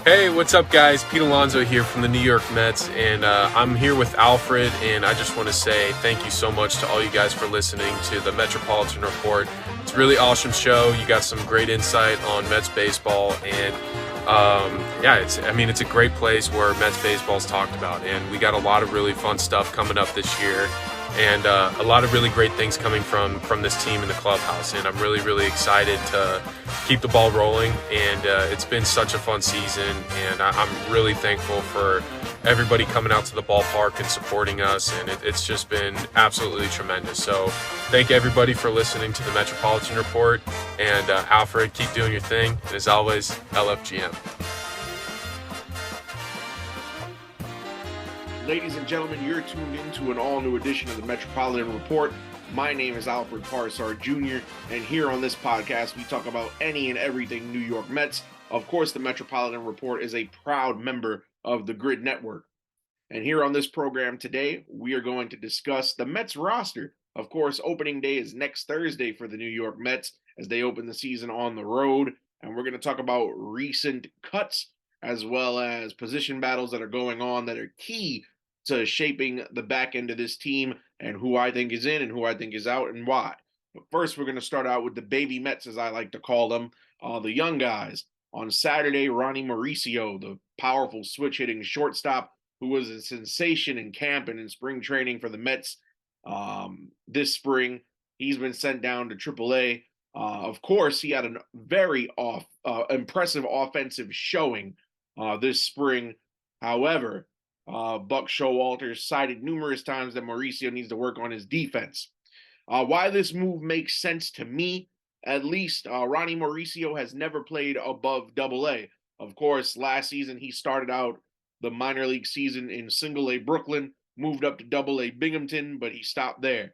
Hey, what's up, guys? Pete Alonso here from the New York Mets, and I'm here with Alfred, and I just want to say thank you so much to all you guys for listening to the Metropolitan Report. It's a really awesome show. You got some great insight on Mets baseball, and it's a great place where Mets baseball is talked about, and we got a lot of really fun stuff coming up this year, and a lot of really great things coming from this team in the clubhouse, and I'm really, really excited to keep the ball rolling, and it's been such a fun season, and I'm really thankful for everybody coming out to the ballpark and supporting us, and it's just been absolutely tremendous. So thank everybody for listening to the Metropolitan Report, and Alfred, keep doing your thing, and as always, LFGM. Ladies and gentlemen, you're tuned into an all-new edition of the Metropolitan Report. My name is Alfred Jr., and here on this podcast, we talk about any and everything New York Mets. Of course, the Metropolitan Report is a proud member of the Grid Network. And here on this program today, we are going to discuss the Mets roster. Of course, opening day is next Thursday for the New York Mets as they open the season on the road. And we're going to talk about recent cuts as well as position battles that are going on that are key to shaping the back end of this team and who I think is in and who I think is out and why. But first, we're going to start out with the baby Mets, as I like to call them, the young guys. On Saturday, Ronnie Mauricio, the powerful switch-hitting shortstop who was a sensation in camp and in spring training for the Mets this spring, he's been sent down to AAA. Of course, he had a very impressive offensive showing this spring. However, Buck Showalter cited numerous times that Mauricio needs to work on his defense. Why this move makes sense to me, at least, Ronnie Mauricio has never played above AA. Of course, last season he started out the minor league season in Single A Brooklyn, moved up to AA Binghamton, but he stopped there.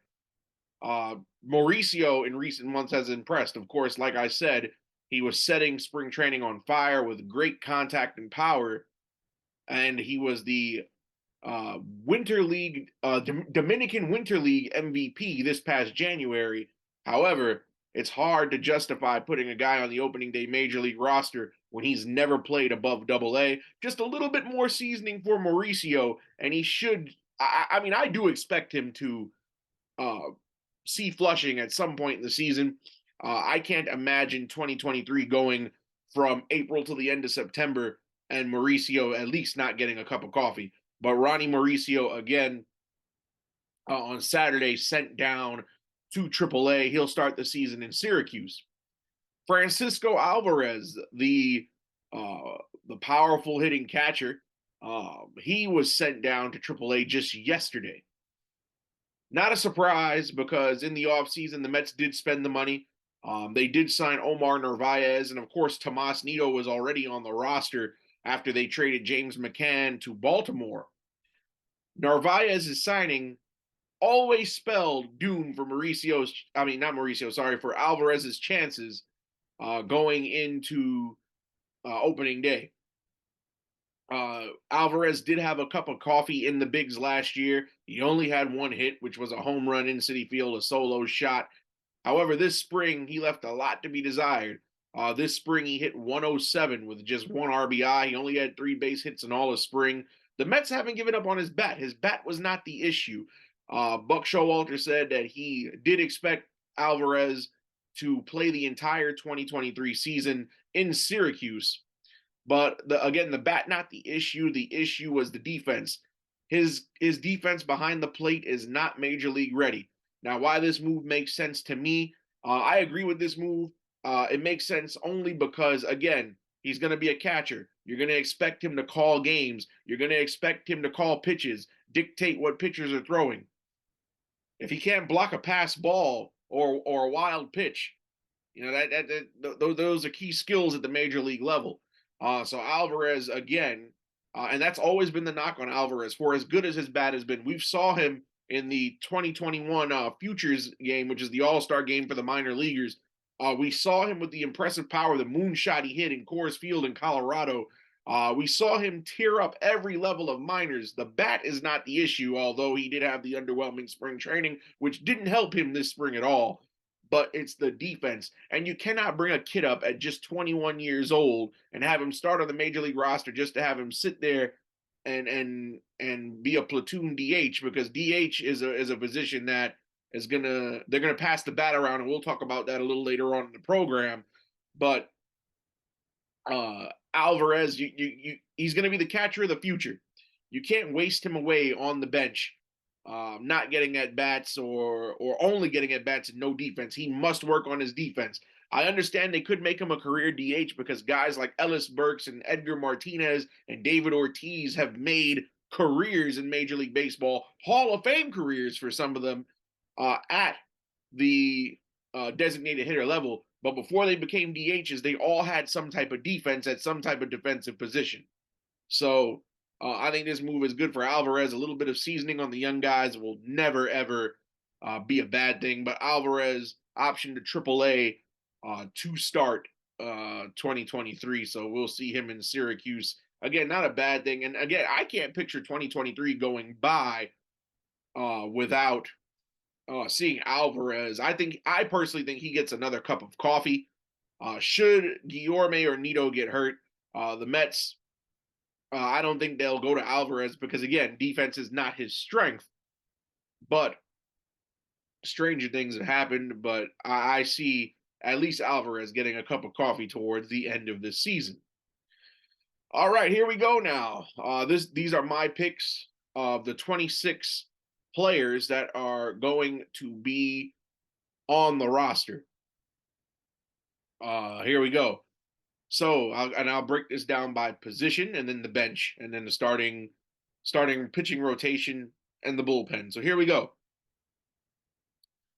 Mauricio in recent months has impressed. Of course, like I said, he was setting spring training on fire with great contact and power, and he was the Dominican Winter League MVP this past January. However, it's hard to justify putting a guy on the opening day major league roster when he's never played above AA. Just a little bit more seasoning for Mauricio, and he should. I do expect him to see Flushing at some point in the season. I can't imagine 2023 going from April to the end of September and Mauricio at least not getting a cup of coffee. But Ronnie Mauricio, again, on Saturday, sent down to AAA. He'll start the season in Syracuse. Francisco Alvarez, the powerful hitting catcher, he was sent down to AAA just yesterday. Not a surprise because in the offseason, the Mets did spend the money. They did sign Omar Narvaez, and of course, Tomas Nido was already on the roster after they traded James McCann to Baltimore. Narvaez's signing always spelled doom for for Alvarez's chances going into opening day. Alvarez did have a cup of coffee in the bigs last year. He only had one hit, which was a home run in Citi Field, a solo shot. However, this spring, he left a lot to be desired. This spring, he hit 107 with just one RBI. He only had 3 base hits in all of spring. The Mets haven't given up on his bat. His bat was not the issue. Buck Showalter said that he did expect Alvarez to play the entire 2023 season in Syracuse. But again, the bat not the issue. The issue was the defense. His defense behind the plate is not major league ready. Now, why this move makes sense to me, I agree with this move. It makes sense only because, again, he's going to be a catcher. You're going to expect him to call games. You're going to expect him to call pitches, dictate what pitchers are throwing. If he can't block a pass ball or a wild pitch, those are key skills at the major league level. So Alvarez, again, and that's always been the knock on Alvarez. For as good as his bat has been, we saw him in the 2021 Futures game, which is the all-star game for the minor leaguers. We saw him with the impressive power, the moonshot he hit in Coors Field in Colorado. We saw him tear up every level of minors. The bat is not the issue, although he did have the underwhelming spring training, which didn't help him this spring at all. but it's the defense. And you cannot bring a kid up at just 21 years old and have him start on the major league roster just to have him sit there and be a platoon DH, because DH is a position that they're gonna pass the bat around, and we'll talk about that a little later on in the program. But Alvarez, he's gonna be the catcher of the future. You can't waste him away on the bench, not getting at bats or only getting at bats and no defense. He must work on his defense. I understand they could make him a career DH because guys like Ellis Burks and Edgar Martinez and David Ortiz have made careers in Major League Baseball, Hall of Fame careers for some of them, at the designated hitter level. But before they became DHs, they all had some type of defense at some type of defensive position. So I think this move is good for Alvarez. A little bit of seasoning on the young guys will never, ever be a bad thing. But Alvarez option to AAA to start 2023. So we'll see him in Syracuse. Again, not a bad thing. And again, I can't picture 2023 going by without seeing Alvarez. I personally think he gets another cup of coffee. Should Guillorme or Nido get hurt, the Mets, I don't think they'll go to Alvarez because, again, defense is not his strength. But stranger things have happened. But I see at least Alvarez getting a cup of coffee towards the end of this season. All right, here we go now. These are my picks of the 26 players that are going to be on the roster. Here we go. So I'll break this down by position, and then the bench, and then the starting pitching rotation and the bullpen. So here we go.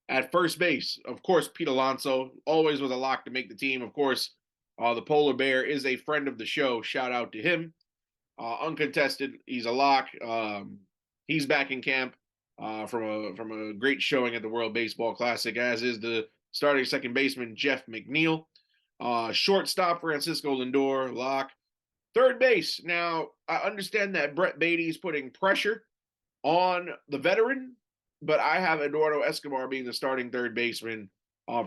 At first base, of course, Pete Alonso always was a lock to make the team. Of course, the polar bear is a friend of the show. Shout out to him. Uncontested, he's a lock. He's back in camp from a great showing at the World Baseball Classic, as is the starting second baseman Jeff McNeil. Shortstop Francisco Lindor, lock. Third base. Now, I understand that Brett Beatty is putting pressure on the veteran, but I have Eduardo Escobar being the starting third baseman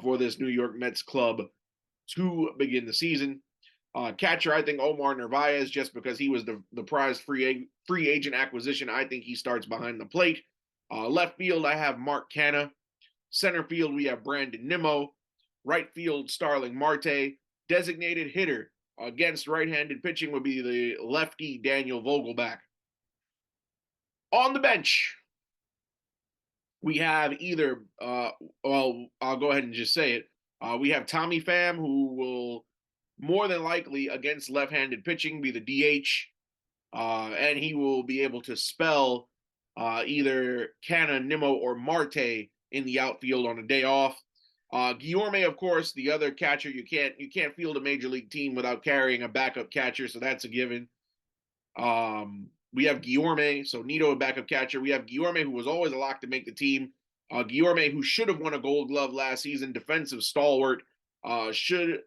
for this New York Mets club to begin the season. Catcher, I think Omar Narvaez, just because he was the prize free agent acquisition. I think he starts behind the plate. Left field, I have Mark Canha. Center field, we have Brandon Nimmo. Right field, Starling Marte. Designated hitter against right-handed pitching would be the lefty Daniel Vogelbach. On the bench, we have either, well, I'll go ahead and just say it. We have Tommy Pham, who will more than likely, against left-handed pitching, be the DH, and he will be able to spell either Canha, Nimmo, or Marte in the outfield on a day off. Guillorme, of course, the other catcher. You can't field a major league team without carrying a backup catcher, so that's a given. We have Guillorme, so Nido, a backup catcher. We have Guillorme, who was always a lock to make the team. Guillorme, who should have won a Gold Glove last season, defensive stalwart. Should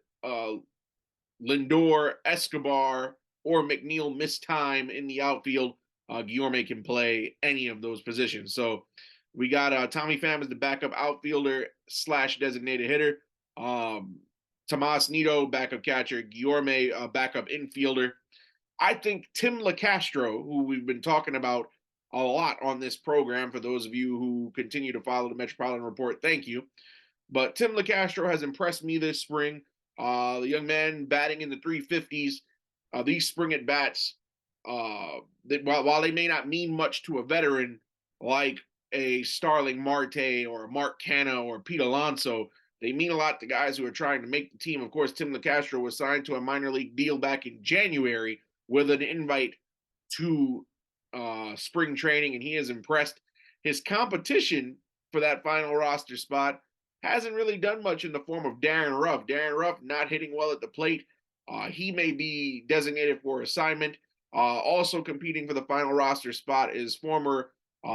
Lindor, Escobar, or McNeil miss time in the outfield, Guillorme can play any of those positions. So we got Tommy Pham as the backup outfielder / designated hitter. Tomas Nido, backup catcher. Guillorme, backup infielder. I think Tim LeCastro, who we've been talking about a lot on this program, for those of you who continue to follow the Metropolitan Report, thank you. But Tim LeCastro has impressed me this spring. The young man batting in the 350s. These spring at bats, while they may not mean much to a veteran like a Starling Marte or a Mark Canha or Pete Alonso, they mean a lot to guys who are trying to make the team. Of course, Tim LeCastro was signed to a minor league deal back in January with an invite to spring training, and he has impressed. His competition for that final roster spot hasn't really done much in the form of Darren Ruff. Darren Ruff not hitting well at the plate. He may be designated for assignment. Also competing for the final roster spot is former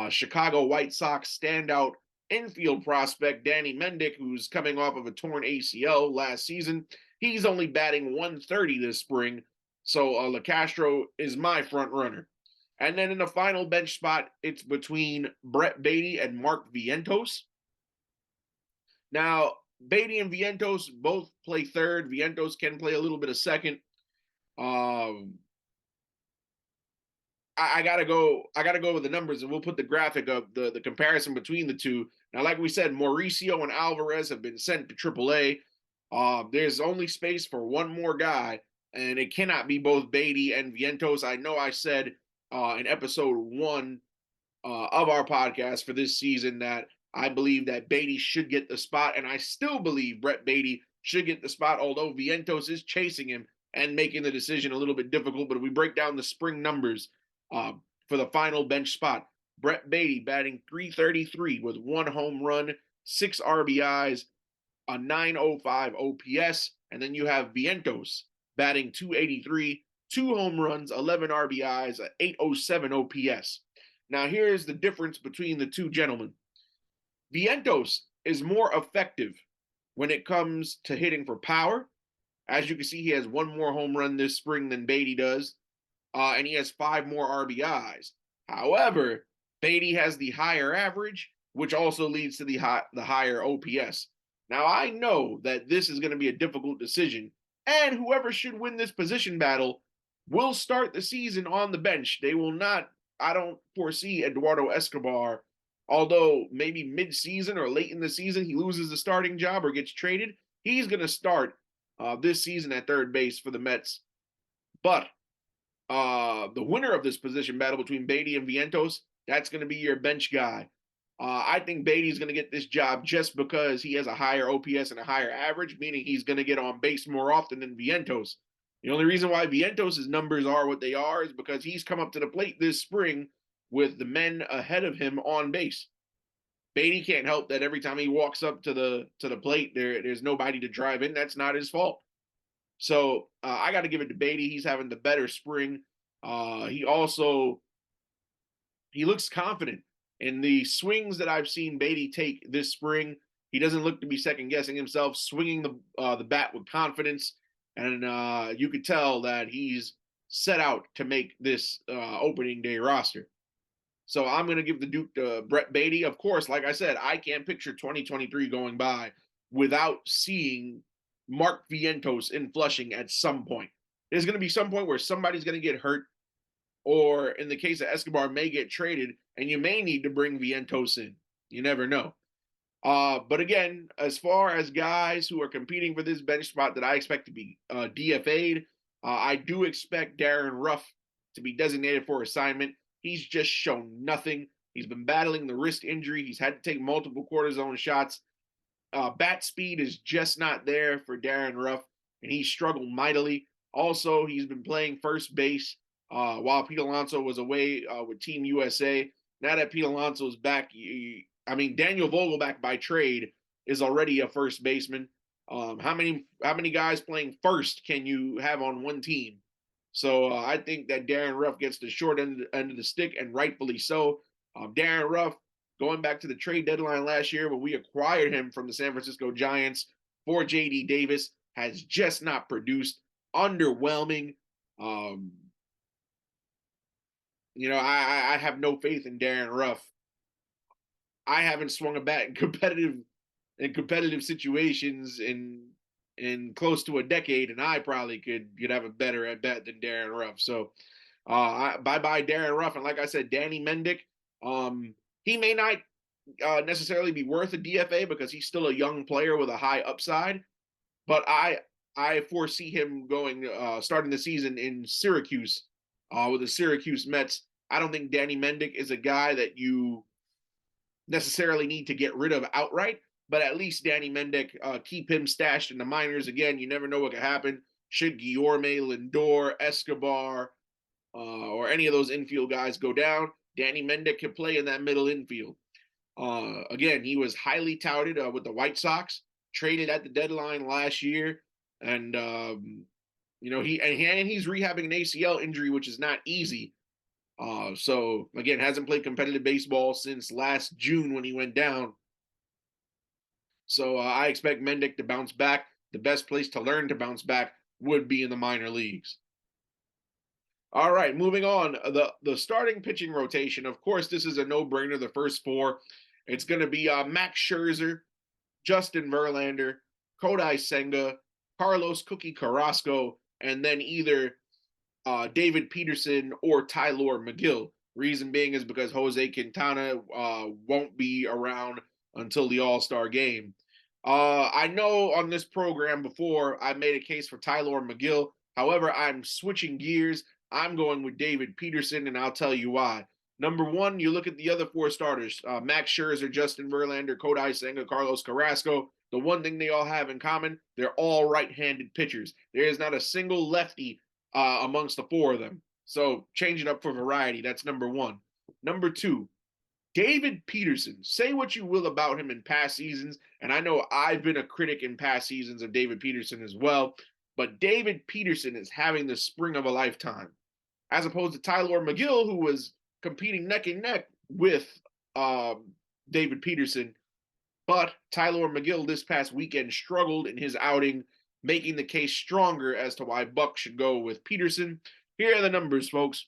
Chicago White Sox standout infield prospect Danny Mendick, who's coming off of a torn ACL last season. He's only batting 130 this spring, so LeCastro is my front runner. And then in the final bench spot, it's between Brett Beatty and Mark Vientos. Now, Beatty and Vientos both play third. Vientos can play a little bit of second. Um, I gotta go. I gotta go with the numbers, and we'll put the graphic of the comparison between the two. Now, like we said, Mauricio and Alvarez have been sent to AAA. There's only space for one more guy, and it cannot be both Beatty and Vientos. I know I said in episode one of our podcast for this season that I believe that Beatty should get the spot, and I still believe Brett Beatty should get the spot, although Vientos is chasing him and making the decision a little bit difficult. But if we break down the spring numbers for the final bench spot, Brett Beatty batting .333 with 1 home run, 6 RBIs, a .905 OPS, and then you have Vientos batting .283, 2 home runs, 11 RBIs, a .807 OPS. Now, here's the difference between the two gentlemen. Vientos is more effective when it comes to hitting for power. As you can see, he has 1 more home run this spring than Beatty does, and he has 5 more RBIs. However, Beatty has the higher average, which also leads to the higher OPS. Now, I know that this is going to be a difficult decision, and whoever should win this position battle will start the season on the bench. They will not, I don't foresee Eduardo Escobar, although maybe mid-season or late in the season he loses the starting job or gets traded. He's going to start this season at third base for the Mets. But the winner of this position battle between Beatty and Vientos, that's going to be your bench guy. I think Beatty's going to get this job just because he has a higher OPS and a higher average, meaning he's going to get on base more often than Vientos. The only reason why Vientos' numbers are what they are is because he's come up to the plate this spring with the men ahead of him on base. Beatty can't help that every time he walks up to the plate, there's nobody to drive in. That's not his fault. So I got to give it to Beatty. He's having the better spring. He looks confident in the swings that I've seen Beatty take this spring. He doesn't look to be second guessing himself, swinging the bat with confidence, and you could tell that he's set out to make this opening day roster. So I'm going to give the Duke to Brett Beatty. Of course, like I said, I can't picture 2023 going by without seeing Mark Vientos in Flushing at some point. There's going to be some point where somebody's going to get hurt, or in the case of Escobar, may get traded, and you may need to bring Vientos in. You never know. But again, as far as guys who are competing for this bench spot that I expect to be DFA'd, I do expect Darren Ruff to be designated for assignment. He's just shown nothing. He's been battling the wrist injury. He's had to take multiple cortisone shots. Bat speed is just not there for Darren Ruff, and he struggled mightily. Also, he's been playing first base while Pete Alonso was away with Team USA. Now that Pete Alonso is back, Daniel Vogelback by trade is already a first baseman. How many guys playing first can you have on one team? So I think that Darren Ruff gets the short end of the stick, and rightfully so. Darren Ruff, going back to the trade deadline last year when we acquired him from the San Francisco Giants for J.D. Davis, has just not produced. Underwhelming. I have no faith in Darren Ruff. I haven't swung a bat in competitive situations in close to a decade, and I probably could have a better at bat than Darren Ruff. So bye Darren Ruff, and like I said, Danny Mendick, he may not necessarily be worth a DFA because he's still a young player with a high upside, but I foresee him starting the season in Syracuse with the Syracuse Mets. I don't think Danny Mendick is a guy that you necessarily need to get rid of outright, but at least Danny Mendick, keep him stashed in the minors. Again, you never know what could happen. Should Guillorme, Lindor, Escobar, or any of those infield guys go down, Danny Mendick can play in that middle infield. Again, he was highly touted with the White Sox, traded at the deadline last year, and he's rehabbing an ACL injury, which is not easy. So again, hasn't played competitive baseball since last June when he went down. So I expect Mendick to bounce back. The best place to learn to bounce back would be in the minor leagues. All right, moving on. The starting pitching rotation, of course, this is a no-brainer, the first four. It's going to be Max Scherzer, Justin Verlander, Kodai Senga, Carlos Cookie Carrasco, and then either David Peterson or Tylor Megill. Reason being is because Jose Quintana won't be around until the All-Star game. I know on this program before I made a case for Tylor Megill. However, I'm switching gears. I'm going with David Peterson, and I'll tell you why. Number one, you look at the other four starters, Max Scherzer, Justin Verlander, Kodai Senga, Carlos Carrasco. The one thing they all have in common, they're all right-handed pitchers. There is not a single lefty amongst the four of them. So change it up for variety. That's number one. Number two, David Peterson. Say what you will about him in past seasons, and I know I've been a critic in past seasons of David Peterson as well, but David Peterson is having the spring of a lifetime, as opposed to Tylor Megill, who was competing neck and neck with David Peterson. But Tylor Megill this past weekend struggled in his outing, making the case stronger as to why Buck should go with Peterson. Here are the numbers, folks.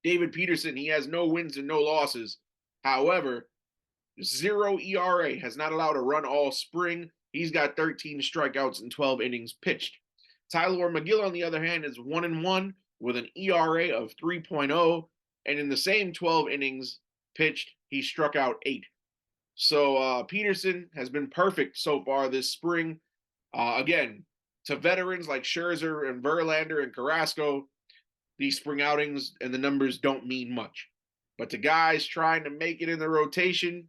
David Peterson, he has no wins and no losses. However, 0 ERA, has not allowed a run all spring. He's got 13 strikeouts in 12 innings pitched. Tylor Megill, on the other hand, is 1-1 with an ERA of 3.0, and in the same 12 innings pitched, he struck out 8. So Peterson has been perfect so far this spring. Again, to veterans like Scherzer and Verlander and Carrasco, these spring outings and the numbers don't mean much. But to guys trying to make it in the rotation,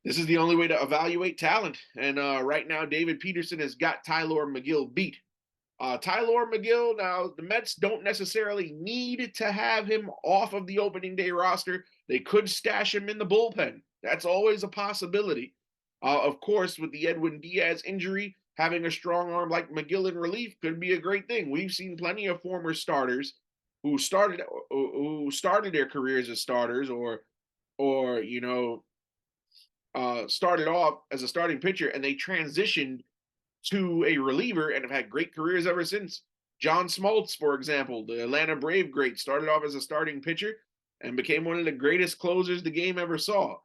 this is the only way to evaluate talent. And right now, David Peterson has got Tylor Megill beat. Tylor Megill, now the Mets don't necessarily need to have him off of the opening day roster. They could stash him in the bullpen. That's always a possibility. Of course, with the Edwin Diaz injury, having a strong arm like Megill in relief could be a great thing. We've seen plenty of former starters who started their careers as starters or started off as a starting pitcher, and they transitioned to a reliever and have had great careers ever since. John Smoltz, for example, the Atlanta Brave great, started off as a starting pitcher and became one of the greatest closers the game ever saw.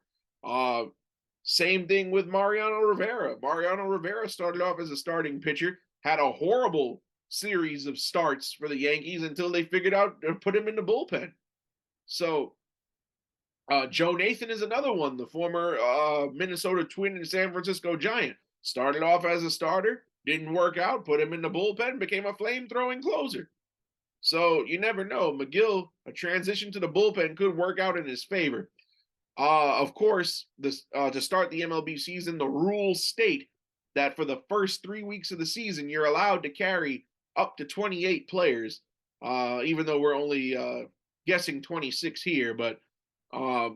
Same thing with Mariano Rivera. Mariano Rivera started off as a starting pitcher, had a horrible series of starts for the Yankees until they figured out to put him in the bullpen. So Joe Nathan is another one, the former Minnesota Twin and San Francisco Giant. Started off as a starter, didn't work out, put him in the bullpen, became a flame-throwing closer. So you never know. Megill, a transition to the bullpen could work out in his favor. Of course, to start the MLB season, the rules state that for the first 3 weeks of the season, you're allowed to carry up to 28 players, even though we're only guessing 26 here, but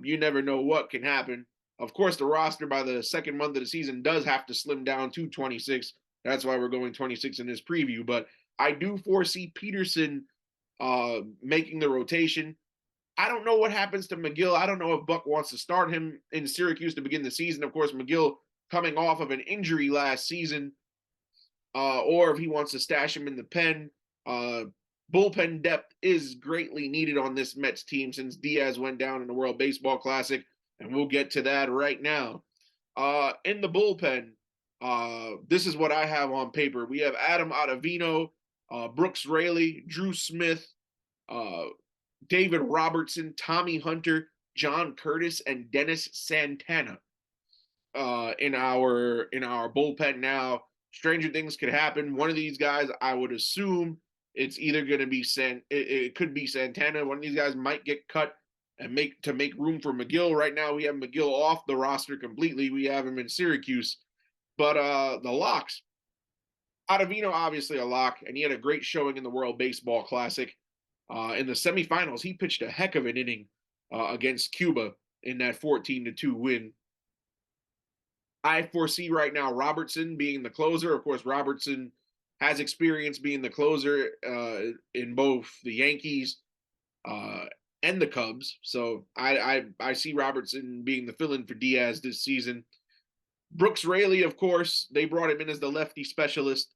you never know what can happen. Of course, the roster by the second month of the season does have to slim down to 26. That's why we're going 26 in this preview. But I do foresee Peterson making the rotation. I don't know what happens to Megill. I don't know if Buck wants to start him in Syracuse to begin the season. Of course, Megill coming off of an injury last season, or if he wants to stash him in the pen. Bullpen depth is greatly needed on this Mets team since Diaz went down in the World Baseball Classic, and we'll get to that right now. In the bullpen, this is what I have on paper. We have Adam Ottavino, Brooks Raley, Drew Smith, David Robertson, Tommy Hunter, John Curtis, and Dennis Santana in our bullpen now. Stranger things could happen. One of these guys, I would assume, it's either going to be it could be Santana. One of these guys might get cut and make room for Megill. Right now, we have Megill off the roster completely. We have him in Syracuse. But the locks, Ottavino obviously a lock, and he had a great showing in the World Baseball Classic. In the semifinals, he pitched a heck of an inning against Cuba in that 14-2 win. I foresee right now Robertson being the closer. Of course, Robertson has experience being the closer in both the Yankees and the Cubs. So I see Robertson being the fill-in for Diaz this season. Brooks Raley, of course, they brought him in as the lefty specialist.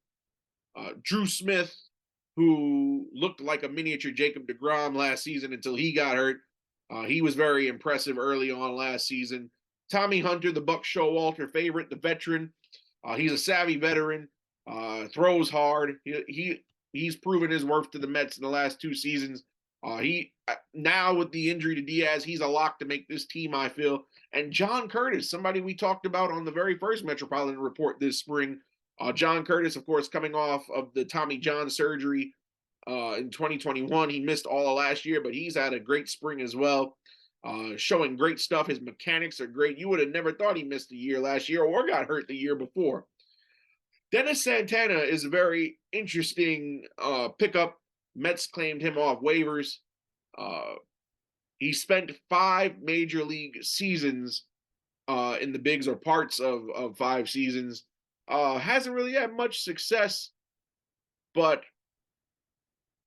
Drew Smith, who looked like a miniature Jacob deGrom last season until he got hurt. He was very impressive early on last season. Tommy Hunter, the Buck Showalter favorite, the veteran. He's a savvy veteran, throws hard. He's proven his worth to the Mets in the last 2 seasons. He now with the injury to Diaz, he's a lock to make this team, I feel. And John Curtis, somebody we talked about on the very first Metropolitan Report this spring. John Curtis, of course, coming off of the Tommy John surgery in 2021. He missed all of last year, but he's had a great spring as well, showing great stuff. His mechanics are great. You would have never thought he missed a year last year or got hurt the year before. Dennis Santana is a very interesting pickup. Mets claimed him off waivers. He spent 5 major league seasons in the bigs, or parts of 5 seasons. Hasn't really had much success, but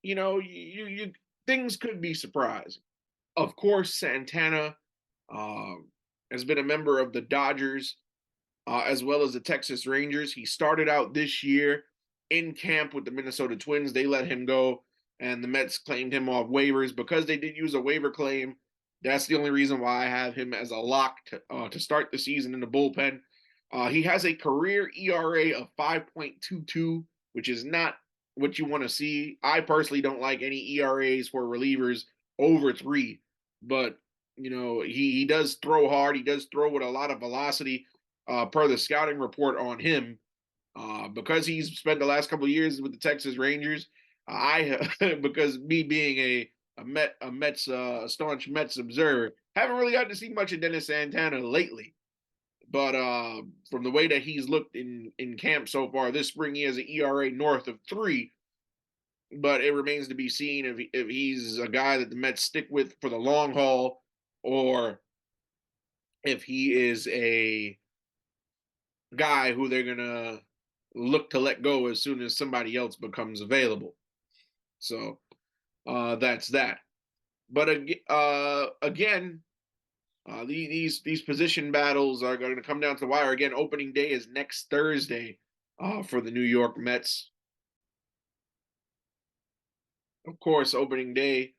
you things could be surprising. Of course, Santana has been a member of the Dodgers as well as the Texas Rangers. He started out this year in camp with the Minnesota Twins. They let him go, and the Mets claimed him off waivers because they did use a waiver claim. That's the only reason why I have him as a lock to start the season in the bullpen. He has a career ERA of 5.22, which is not what you want to see. I personally don't like any ERAs for relievers over 3, but he does throw hard. He does throw with a lot of velocity, per the scouting report on him. Because he's spent the last couple of years with the Texas Rangers, because me being a staunch Mets observer, haven't really gotten to see much of Dennis Santana lately. But from the way that he's looked in camp so far this spring, he has an ERA north of 3. But it remains to be seen if he's a guy that the Mets stick with for the long haul, or if he is a guy who they're going to look to let go as soon as somebody else becomes available. So that's that. But again, these position battles are going to come down to the wire. Again, opening day is next Thursday for the New York Mets. Of course, opening day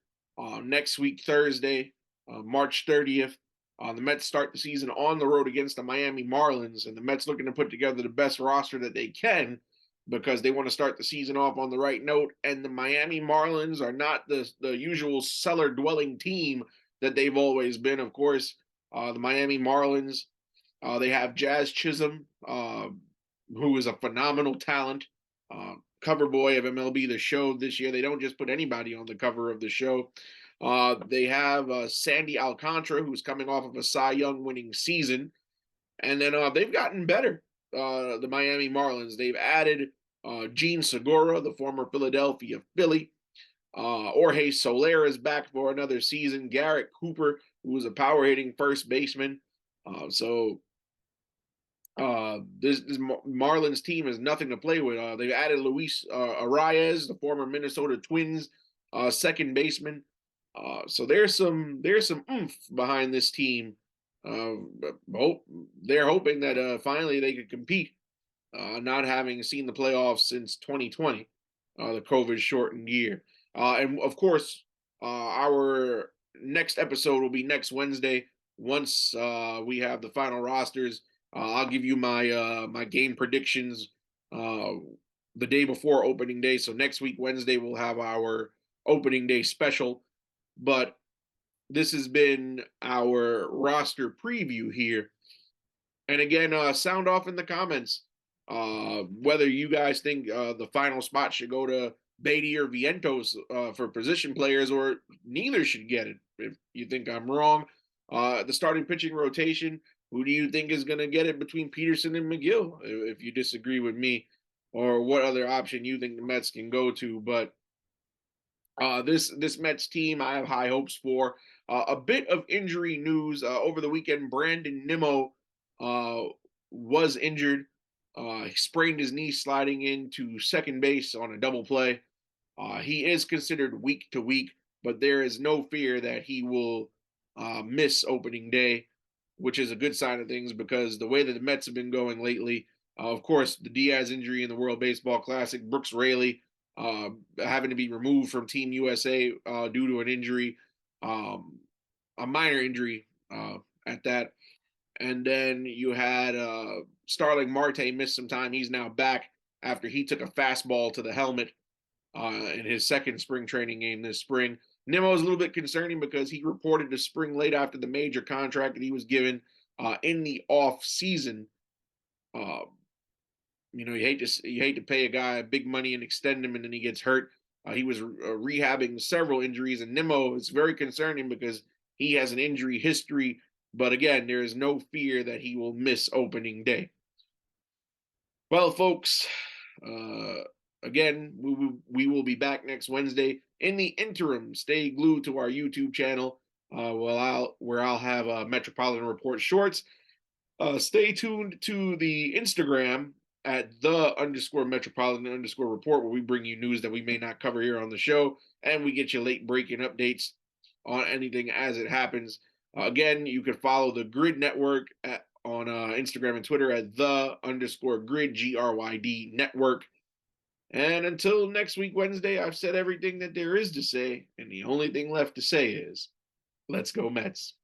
next week, Thursday, March 30th. The Mets start the season on the road against the Miami Marlins, and the Mets looking to put together the best roster that they can because they want to start the season off on the right note. And the Miami Marlins are not the usual cellar-dwelling team that they've always been. Of course, the Miami Marlins, they have Jazz Chisholm, who is a phenomenal talent, cover boy of MLB The Show this year. They don't just put anybody on the cover of the show. They have Sandy Alcantara, who's coming off of a Cy Young winning season. And then they've gotten better, the Miami Marlins. They've added Gene Segura, the former Philadelphia Philly. Jorge Soler is back for another season. Garrett Cooper, who was a power hitting first baseman. This Marlins team is nothing to play with. They've added Luis Arias, the former Minnesota Twins second baseman. So there's some oomph behind this team. They're hoping that finally they could compete, not having seen the playoffs since 2020, the COVID shortened year. And of course, our next episode will be next Wednesday. Once we have the final rosters, I'll give you my game predictions the day before opening day. So next week, Wednesday, we'll have our opening day special. But this has been our roster preview here. And again, sound off in the comments whether you guys think the final spot should go to Beatty or Vientos for position players, or neither should get it. If you think I'm wrong, the starting pitching rotation, who do you think is going to get it between Peterson and McGill? If you disagree with me, or what other option you think the Mets can go to. But this Mets team, I have high hopes for. A bit of injury news over the weekend. Brandon Nimmo was injured. He sprained his knee sliding into second base on a double play. He is considered week to week, but there is no fear that he will miss opening day, which is a good sign of things because the way that the Mets have been going lately, of course, the Diaz injury in the World Baseball Classic, Brooks Raley having to be removed from Team USA due to an injury, a minor injury at that. And then you had Starling Marte miss some time. He's now back after he took a fastball to the helmet in his second spring training game this spring. Nimmo is a little bit concerning because he reported to spring late after the major contract that he was given in the off season. Uh, you hate to pay a guy big money and extend him, and then he gets hurt. He was rehabbing several injuries, and Nimmo is very concerning because he has an injury history. But again, there is no fear that he will miss opening day. Well, folks, uh, again, we will be back next Wednesday. In the interim, stay glued to our YouTube channel, where I'll have Metropolitan Report shorts. Stay tuned to the Instagram at _Metropolitan_report, where we bring you news that we may not cover here on the show, and we get you late breaking updates on anything as it happens. Again, you can follow the Grid Network on Instagram and Twitter at _Grid GRYD Network. And until next week, Wednesday, I've said everything that there is to say, and the only thing left to say is, let's go Mets.